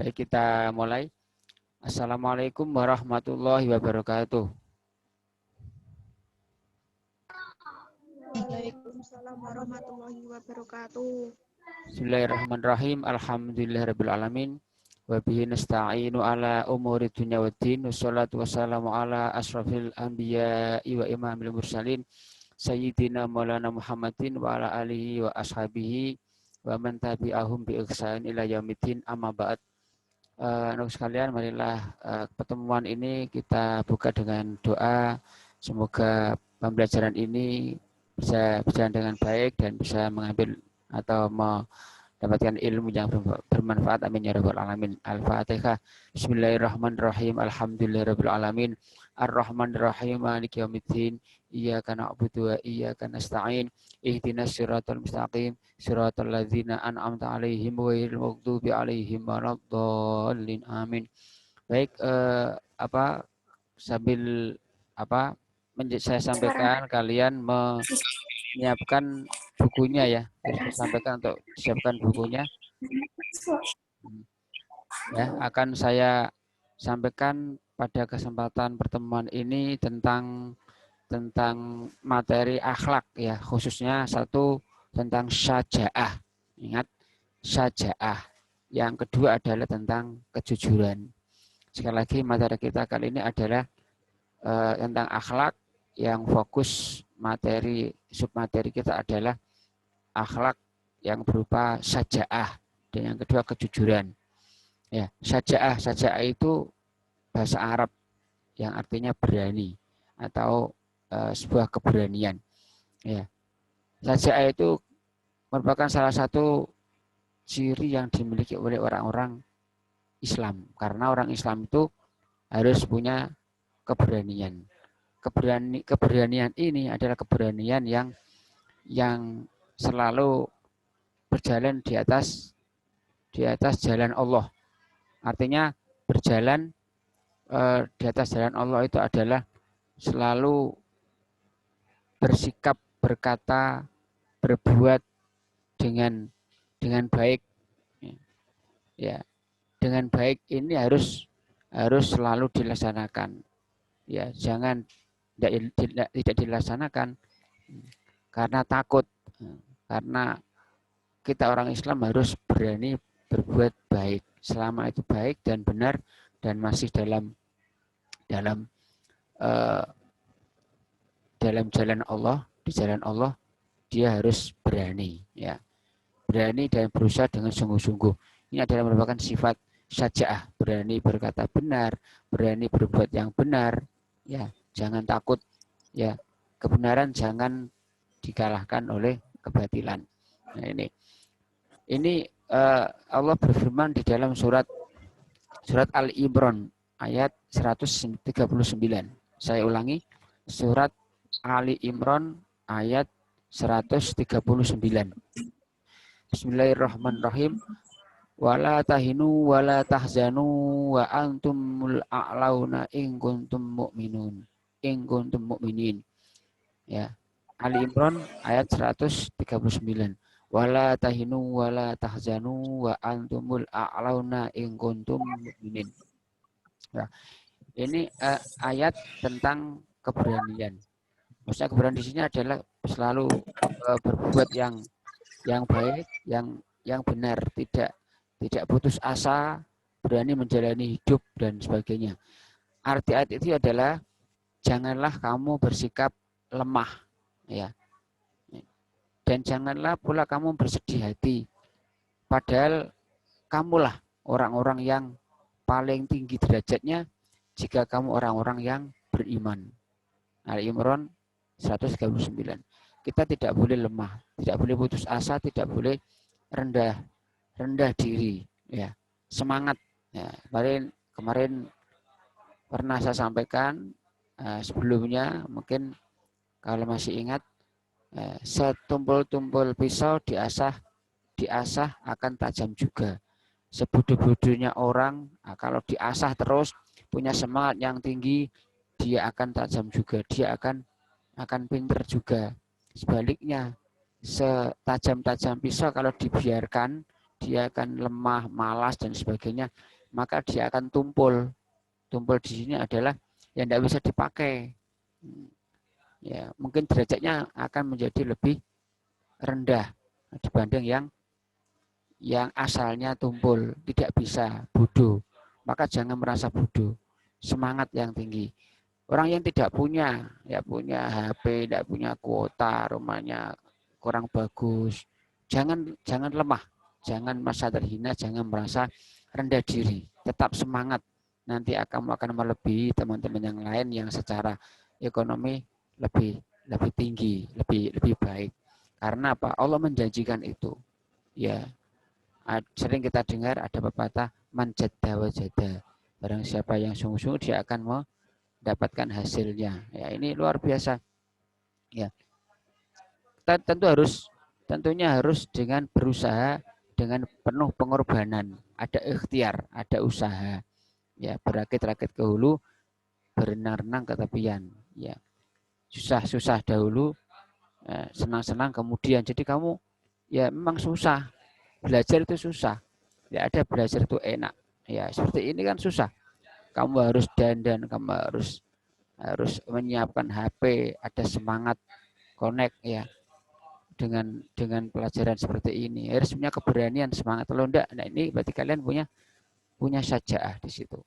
Baik, kita mulai. Assalamualaikum warahmatullahi wabarakatuh. Waalaikumsalam warahmatullahi wabarakatuh. Bismillahirrahmanirrahim. Alhamdulillahirabbil alamin. Wa bihi nasta'inu ala umuri dunya waddin. Wassalatu wassalamu ala asrafil anbiya'i wa imamil mursalin. Sayyidina Maulana Muhammadin wa ala alihi wa ashabihi wa man tabi'ahum bi ihsan ila yaumiddin. Amma ba'd. Anak sekalian, marilah pertemuan ini kita buka dengan doa. Semoga pembelajaran ini bisa berjalan dengan baik dan bisa mengambil atau mendapatkan ilmu yang bermanfaat. Amin ya rabbal alamin. Al-Fatihah. Bismillahirrahmanirrahim. Alhamdulillahirabbil alamin. Ar-Rahmanirrahim. Maliki yaumiddin. Iyyaka na'budu wa iyyaka nasta'in. Ihdinas siratal mustaqim. Siratal ladzina an'amta 'alaihim ghairil maghdubi 'alaihim waladdallin. Amin. Baik, sambil saya sampaikan, kalian menyiapkan bukunya ya. Saya sampaikan untuk siapkan bukunya. Ya, akan saya sampaikan pada kesempatan pertemuan ini tentang materi akhlak ya, khususnya satu tentang syaja'ah. Ingat, syaja'ah. Yang kedua adalah tentang kejujuran. Sekali lagi, materi kita kali ini adalah tentang akhlak, yang fokus materi submateri kita adalah akhlak yang berupa syaja'ah, dan yang kedua kejujuran. Ya, syaja'ah itu bahasa Arab yang artinya berani atau sebuah keberanian. Ya, syaja'ah itu merupakan salah satu ciri yang dimiliki oleh orang-orang Islam, karena orang Islam itu harus punya keberanian. Keberanian ini adalah keberanian yang selalu berjalan di atas jalan Allah. Artinya berjalan di atas jalan Allah itu adalah selalu bersikap, berkata, berbuat dengan baik. Ya, dengan baik ini harus selalu dilaksanakan. Ya, jangan tidak dilaksanakan karena takut. Karena kita orang Islam harus berani berbuat baik selama itu baik dan benar dan masih dalam jalan Allah, di jalan Allah dia harus berani, ya. Berani dan berusaha dengan sungguh-sungguh. Ini adalah merupakan sifat syaja'ah, berani berkata benar, berani berbuat yang benar, ya. Jangan takut, ya. Kebenaran jangan dikalahkan oleh kebatilan. Nah, ini Allah berfirman di dalam surat Ali Imran ayat 139. Saya ulangi, surat Ali Imran ayat 139. Bismillahirrahmanirrahim. Wala tahinu wala tahzanu wa antumul a'launa in kuntum mu'minun. In kuntum mu'minin. Ya. Ali Imran ayat 139. Wala tahinu wala tahzanu wa antumul a'launa in kuntum mu'minin. Ya. Ini ayat tentang keberanian. Maksudnya keberanian di sini adalah selalu berbuat yang baik, yang benar, tidak putus asa, berani menjalani hidup dan sebagainya. Arti ayat itu adalah janganlah kamu bersikap lemah, ya. Dan janganlah pula kamu bersedih hati. Padahal kamulah orang-orang yang paling tinggi derajatnya jika kamu orang-orang yang beriman. Ali Imran 139. Kita tidak boleh lemah, tidak boleh putus asa, tidak boleh rendah diri, ya. Semangat. Ya, kemarin pernah saya sampaikan sebelumnya, mungkin kalau masih ingat, setumpul-tumpul pisau diasah akan tajam juga. Sebodoh-bodohnya orang, kalau diasah terus, punya semangat yang tinggi, dia akan tajam juga, dia akan pintar juga. Sebaliknya, setajam-tajam pisau kalau dibiarkan dia akan lemah, malas dan sebagainya, maka dia akan tumpul. Tumpul di sini adalah yang tidak bisa dipakai. Ya, mungkin derajatnya akan menjadi lebih rendah dibanding yang asalnya tumpul, tidak bisa, bodoh. Maka jangan merasa bodoh. Semangat yang tinggi. Orang yang tidak punya, ya punya HP, tidak punya kuota, rumahnya kurang bagus, jangan lemah, jangan merasa terhina, jangan merasa rendah diri. Tetap semangat. Nanti akan melebihi teman-teman yang lain yang secara ekonomi lebih tinggi, lebih baik. Karena apa? Allah menjanjikan itu. Ya, sering kita dengar ada pepatah manjadda wajada. Barang siapa yang sungguh-sungguh dia akan mendapatkan hasilnya. Ya, ini luar biasa. Ya, tentunya harus dengan berusaha dengan penuh pengorbanan. Ada ikhtiar, ada usaha. Ya, berakit-rakit ke hulu, berenang-renang ke tepian. Ya, susah-susah dahulu, senang-senang kemudian. Jadi kamu ya memang susah. Belajar itu susah. Ya ada belajar itu enak. Ya seperti ini kan susah. Kamu harus dandan, kamu harus menyiapkan HP, ada semangat connect ya dengan pelajaran seperti ini. Harus punya keberanian, semangat. Kalau enggak, nah ini berarti kalian punya sajaah di situ.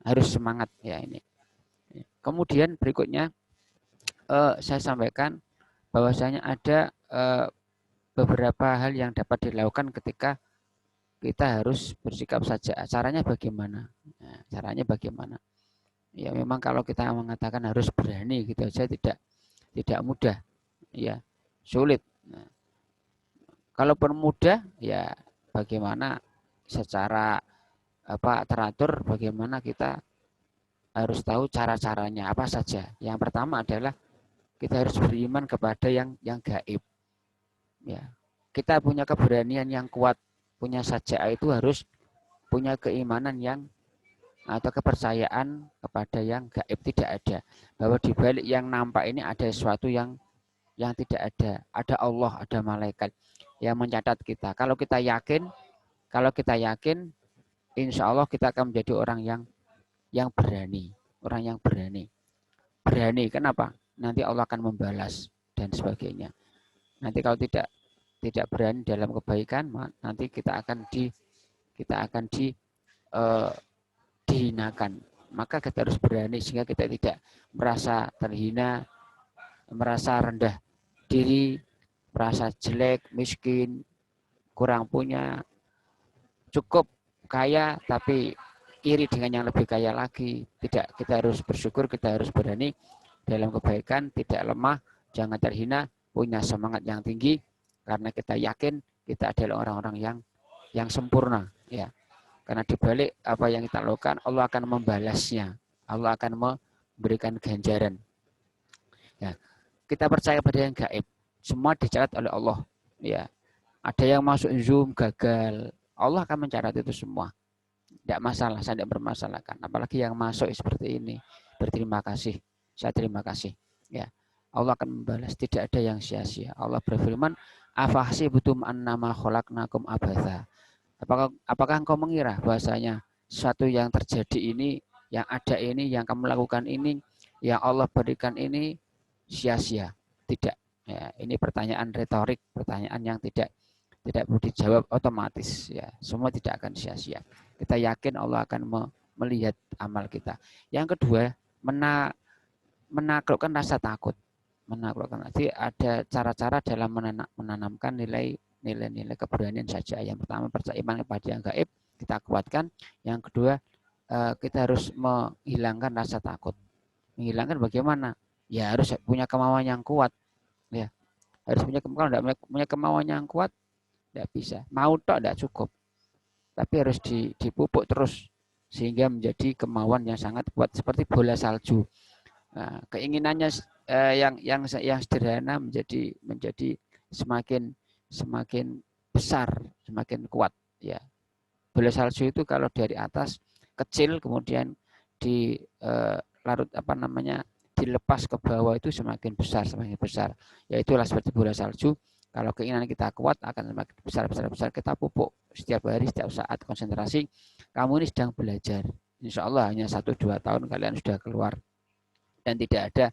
Harus semangat ya ini. Kemudian berikutnya saya sampaikan bahwasanya ada beberapa hal yang dapat dilakukan ketika kita harus bersikap saja. Caranya bagaimana? Nah, caranya bagaimana? Ya memang kalau kita mengatakan harus berani gitu aja tidak mudah. Ya, sulit. Nah, kalaupun mudah ya bagaimana secara teratur bagaimana kita harus tahu cara-caranya apa saja. Yang pertama adalah kita harus beriman kepada yang gaib. Ya. Kita punya keberanian yang kuat, punya sajaah itu harus punya keimanan atau kepercayaan kepada yang gaib tidak ada. Bahwa di balik yang nampak ini ada sesuatu yang tidak ada. Ada Allah, ada malaikat yang mencatat kita. Kalau kita yakin, insya Allah kita akan menjadi orang yang berani. Orang yang berani. Berani, kenapa? Nanti Allah akan membalas dan sebagainya. Nanti kalau tidak berani dalam kebaikan, nanti kita akan dihinakan. Maka kita harus berani sehingga kita tidak merasa terhina, merasa rendah diri, merasa jelek, miskin, kurang punya, cukup kaya tapi iri dengan yang lebih kaya lagi. Tidak, kita harus bersyukur, kita harus berani dalam kebaikan, tidak lemah, jangan terhina, punya semangat yang tinggi karena kita yakin kita adalah orang-orang yang sempurna, ya. Karena dibalik apa yang kita lakukan, Allah akan membalasnya. Allah akan memberikan ganjaran. Ya, kita percaya pada yang gaib. Semua dicatat oleh Allah. Ya, ada yang masuk Zoom gagal, Allah akan mencatat itu semua. Tidak masalah, saya tidak bermasalahkan. Apalagi yang masuk seperti ini, berterima kasih. Saya terima kasih. Ya, Allah akan membalas. Tidak ada yang sia-sia. Allah berfirman, afahsibutum annama khalaqnakum abatha. Apakah engkau mengira bahwasanya sesuatu yang terjadi ini, yang ada ini, yang kamu lakukan ini, yang Allah berikan ini sia-sia? Tidak. Ya, ini pertanyaan retorik, pertanyaan yang tidak perlu dijawab otomatis. Ya, semua tidak akan sia-sia. Kita yakin Allah akan melihat amal kita. Yang kedua, menaklukkan rasa takut. Menaklukkan. Jadi ada cara-cara dalam menanamkan nilai-nilai keberanian saja. Yang pertama percaya iman kepada yang gaib, kita kuatkan. Yang kedua kita harus menghilangkan rasa takut. Menghilangkan bagaimana? Ya harus punya kemauan yang kuat. Ya harus punya kemauan. Tidak punya kemauan yang kuat, tidak bisa. Mau tok tidak cukup, tapi harus dipupuk terus sehingga menjadi kemauan yang sangat kuat seperti bola salju. Nah, keinginannya yang sederhana menjadi semakin besar, semakin kuat. Ya, bola salju itu kalau dari atas kecil kemudian dilepas ke bawah itu semakin besar. Ya itulah seperti bola salju. Kalau keinginan kita kuat akan semakin besar kita pupuk setiap hari, setiap saat konsentrasi. Kamu ini sedang belajar. Insya Allah hanya 1-2 tahun kalian sudah keluar dan tidak ada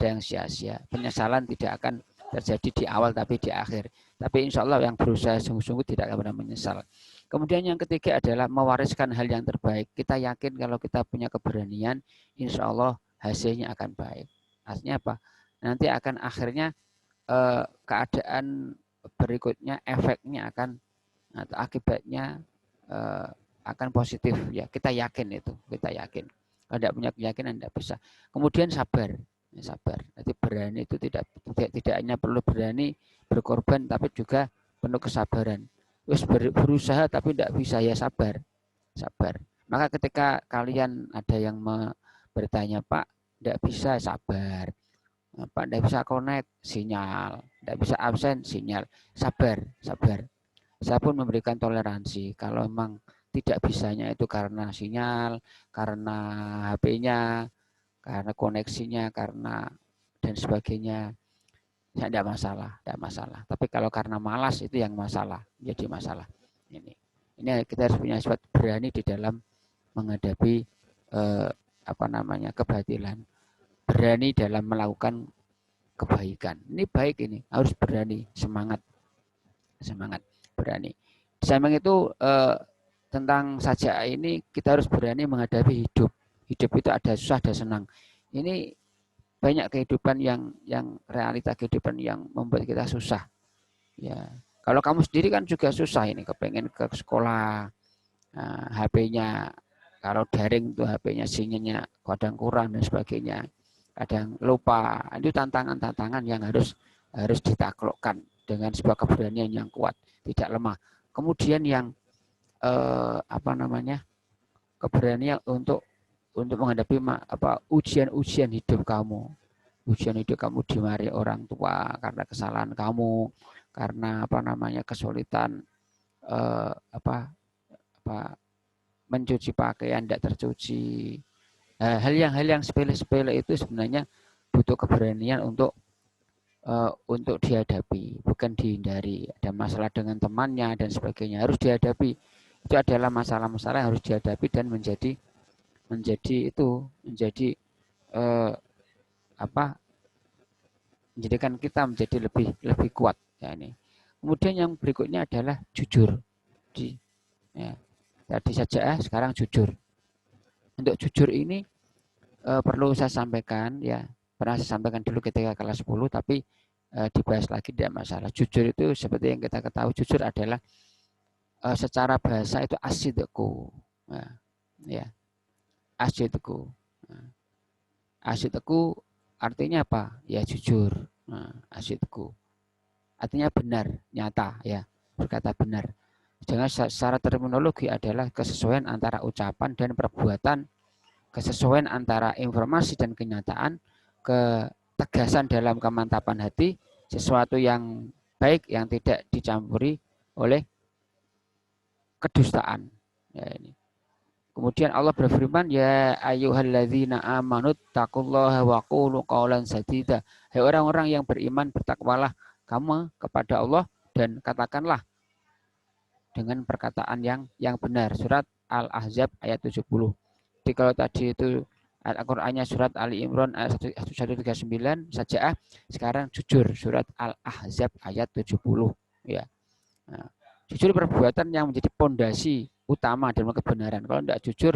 yang sia-sia. Penyesalan tidak akan terjadi di awal tapi di akhir. Tapi insya Allah yang berusaha sungguh-sungguh tidak akan pernah menyesal. Kemudian yang ketiga adalah mewariskan hal yang terbaik. Kita yakin kalau kita punya keberanian, insya Allah hasilnya akan baik. Artinya apa? Nanti akan akhirnya keadaan berikutnya, efeknya akan atau akibatnya akan positif. Ya, kita yakin itu, kita yakin. Kalau tidak punya keyakinan tidak bisa. Kemudian sabar. Sabar. Jadi berani itu tidak hanya perlu berani berkorban, tapi juga penuh kesabaran. Terus berusaha tapi tidak bisa, ya sabar. Sabar. Maka ketika kalian ada yang bertanya, Pak, tidak bisa, sabar. Pak, tidak bisa connect, sinyal. Tidak bisa absen, sinyal. Sabar, sabar. Saya pun memberikan toleransi. Kalau memang tidak bisanya itu karena sinyal, karena HP-nya, karena koneksinya, karena dan sebagainya, ya tidak masalah, tidak masalah. Tapi kalau karena malas itu yang masalah, jadi masalah. Ini kita harus punya sifat berani di dalam menghadapi kebatilan, berani dalam melakukan kebaikan. Ini baik, ini harus berani, semangat, berani. Di samping itu tentang saja ini kita harus berani menghadapi hidup. Hidup itu ada susah, ada senang. Ini banyak kehidupan yang realita kehidupan yang membuat kita susah. Ya, kalau kamu sendiri kan juga susah ini, kepengen ke sekolah, HP-nya kalau daring tuh HP-nya sinyalnya kadang kurang dan sebagainya, kadang lupa. Itu tantangan-tantangan yang harus ditaklukkan dengan sebuah keberanian yang kuat, tidak lemah. Kemudian yang keberanian untuk menghadapi ujian-ujian hidup kamu. Ujian hidup kamu dimarahi orang tua karena kesalahan kamu, karena kesulitan mencuci pakaian tidak tercuci. Hal yang sepele-sepele itu sebenarnya butuh keberanian untuk dihadapi, bukan dihindari. Ada masalah dengan temannya dan sebagainya, harus dihadapi. Itu adalah masalah-masalah yang harus dihadapi dan menjadikan kita menjadi lebih kuat. Ya, ini. Kemudian yang berikutnya adalah jujur. Tadi saja, sekarang jujur. Untuk jujur ini perlu saya sampaikan, ya pernah saya sampaikan dulu ketika kelas 10, tapi dibahas lagi tidak masalah. Jujur itu seperti yang kita ketahui, jujur adalah secara bahasa itu asidku. Ya, asidku. Asidku artinya apa? Ya jujur. Asidku artinya benar, nyata, ya, berkata benar. Dengan secara terminologi adalah kesesuaian antara ucapan dan perbuatan, kesesuaian antara informasi dan kenyataan, ketegasan dalam kemantapan hati, sesuatu yang baik yang tidak dicampuri oleh kedustaan. Ya, ini. Kemudian Allah berfirman, ya ayyuhalladzina amanut taqullaha wa qulu qawlan sadida. Hai orang-orang yang beriman, bertakwalah kamu kepada Allah dan katakanlah dengan perkataan yang benar. Surat Al-Ahzab ayat 70. Jadi kalau tadi itu Al-Qur'annya surat Ali Imran ayat 139 saja, sekarang jujur surat Al-Ahzab ayat 70, ya. Nah, jujur perbuatan yang menjadi pondasi utama dalam kebenaran. Kalau tidak jujur,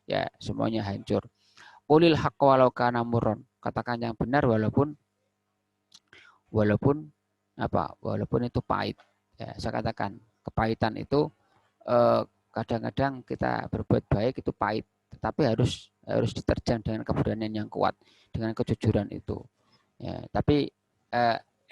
ya semuanya hancur. Qulil haqq walau kana murran. Katakan yang benar walaupun itu pahit. Ya, saya katakan kepahitan itu kadang-kadang kita berbuat baik itu pahit, tetapi harus diterjang dengan keberanian yang kuat, dengan kejujuran itu. Ya, tapi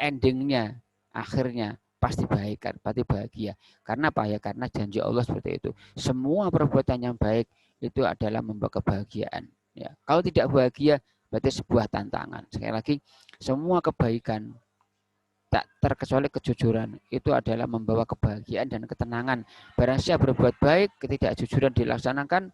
endingnya, akhirnya pasti baik, kan, pasti bahagia. Karena apa ya? Karena janji Allah seperti itu. Semua perbuatan yang baik itu adalah membawa kebahagiaan. Ya, kalau tidak bahagia berarti sebuah tantangan. Sekali lagi, semua kebaikan tak terkecuali kejujuran itu adalah membawa kebahagiaan dan ketenangan. Barang siapa berbuat baik, kejujuran dilaksanakan,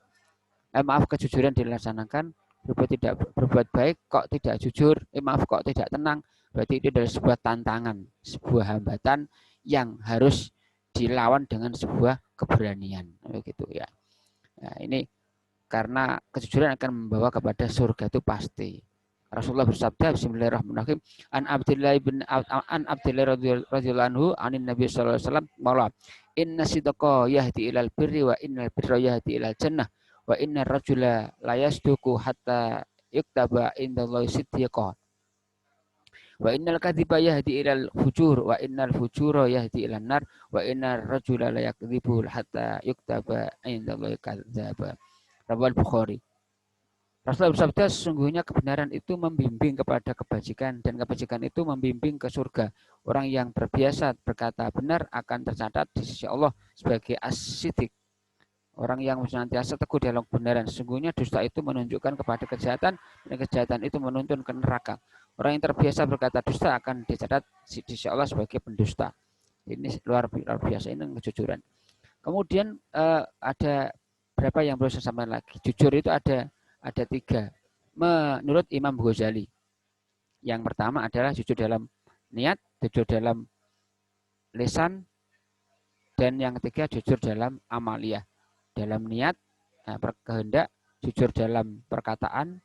berbuat baik kok tidak jujur, kok tidak tenang, Berarti itu adalah sebuah tantangan, sebuah hambatan yang harus dilawan dengan sebuah keberanian, begitu ya. Nah, ini karena kejujuran akan membawa kepada surga itu pasti. Rasulullah bersabda, Bismillahirrahmanirrahim, an Abdillah radhiyallahu anhu anin Nabi sallallahu alaihi wasallam mala inna sidqa yahdi ilal birri wa innal birra yahdi ilal jannah wa innar rajula la yasduqu hatta yuktaba indallahi siddiqan wa innal kadhiba yahdi ilal fujur wa innal fujura yahdi ilan nar wa innar rajula la yakdzibu hatta yuktaba indallahi kadzdzaba. Rawal Bukhari. Rasulullah bersabda, sesungguhnya kebenaran itu membimbing kepada kebajikan dan kebajikan itu membimbing ke surga. Orang yang terbiasa berkata benar akan tercatat di sisi Allah sebagai as-siddiq. Orang yang senantiasa teguh dalam kebenaran. Sesungguhnya dusta itu menunjukkan kepada kejahatan dan kejahatan itu menuntun ke neraka. Orang yang terbiasa berkata dusta akan dicatat di sisi Allah sebagai pendusta. Ini luar biasa, ini kejujuran. Kemudian ada berapa yang perlu saya sampaikan lagi. Jujur itu ada 3 menurut Imam Ghazali. Yang pertama adalah jujur dalam niat, jujur dalam lisan, dan yang ketiga jujur dalam amaliyah. Dalam niat, kehendak, jujur dalam perkataan,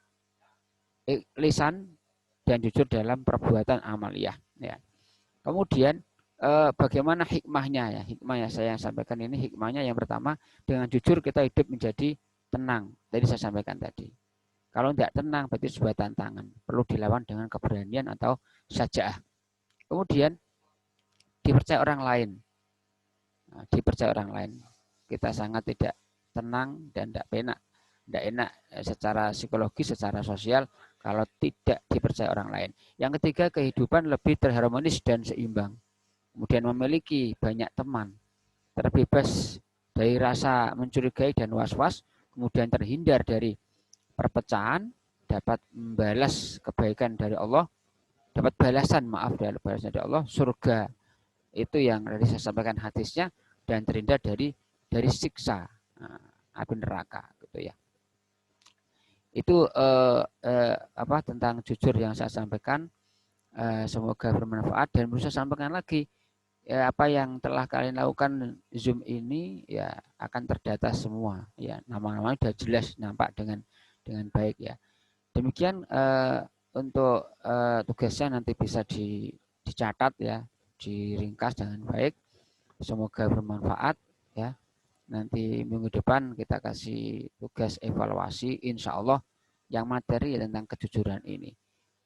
lisan, dan jujur dalam perbuatan amaliyah. Ya. Kemudian bagaimana hikmahnya ya? Hikmah yang saya sampaikan ini hikmahnya yang pertama, dengan jujur kita hidup menjadi tenang. Tadi saya sampaikan tadi. Kalau tidak tenang berarti sebuah tantangan. Perlu dilawan dengan keberanian atau syaja'ah. Kemudian dipercaya orang lain. Nah, dipercaya orang lain. Kita sangat tidak tenang dan tidak enak. Tidak enak secara psikologis, secara sosial kalau tidak dipercaya orang lain. Yang ketiga, kehidupan lebih terharmonis dan seimbang. Kemudian memiliki banyak teman. Terbebas dari rasa mencurigai dan was-was. Kemudian terhindar dari perpecahan, dapat membalas kebaikan dari Allah, dapat balasan dari Allah, surga itu yang tadi saya sampaikan hadisnya, dan terhindar dari siksa api neraka gitu ya. Itu tentang jujur yang saya sampaikan, semoga bermanfaat dan bisa sampaikan lagi. Ya, apa yang telah kalian lakukan Zoom ini ya akan terdata semua ya, nama-namanya sudah jelas nampak dengan baik ya. Demikian untuk tugasnya nanti bisa dicatat ya, diringkas dengan baik. Semoga bermanfaat ya. Nanti minggu depan kita kasih tugas evaluasi insya Allah yang materi tentang kejujuran ini.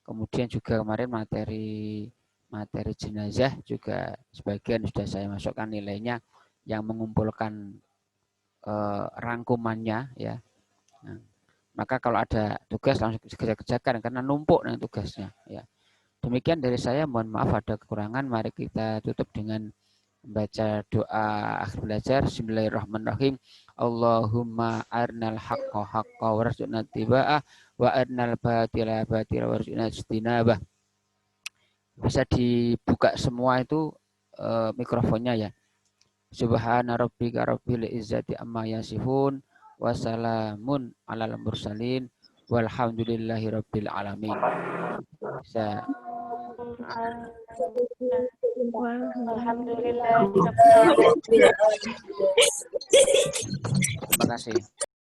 Kemudian juga kemarin materi jenazah juga sebagian sudah saya masukkan nilainya yang mengumpulkan rangkumannya ya. Nah, maka kalau ada tugas langsung segera kerjakan karena numpuk dengan tugasnya ya. Demikian dari saya, mohon maaf ada kekurangan. Mari kita tutup dengan membaca doa akhir belajar. Bismillahirrahmanirrahim. Allahumma arnal haqqa haqqa warzuqna tiba'ah wa arnal batila batila warzuqna ijtinabah. Bisa dibuka semua itu mikrofonnya ya. Subhana rabbika rabbil izzati amma yasifun wa salamun alal mursalin walhamdulillahi rabbil alamin. Bisa. Alhamdulillah. Terima kasih.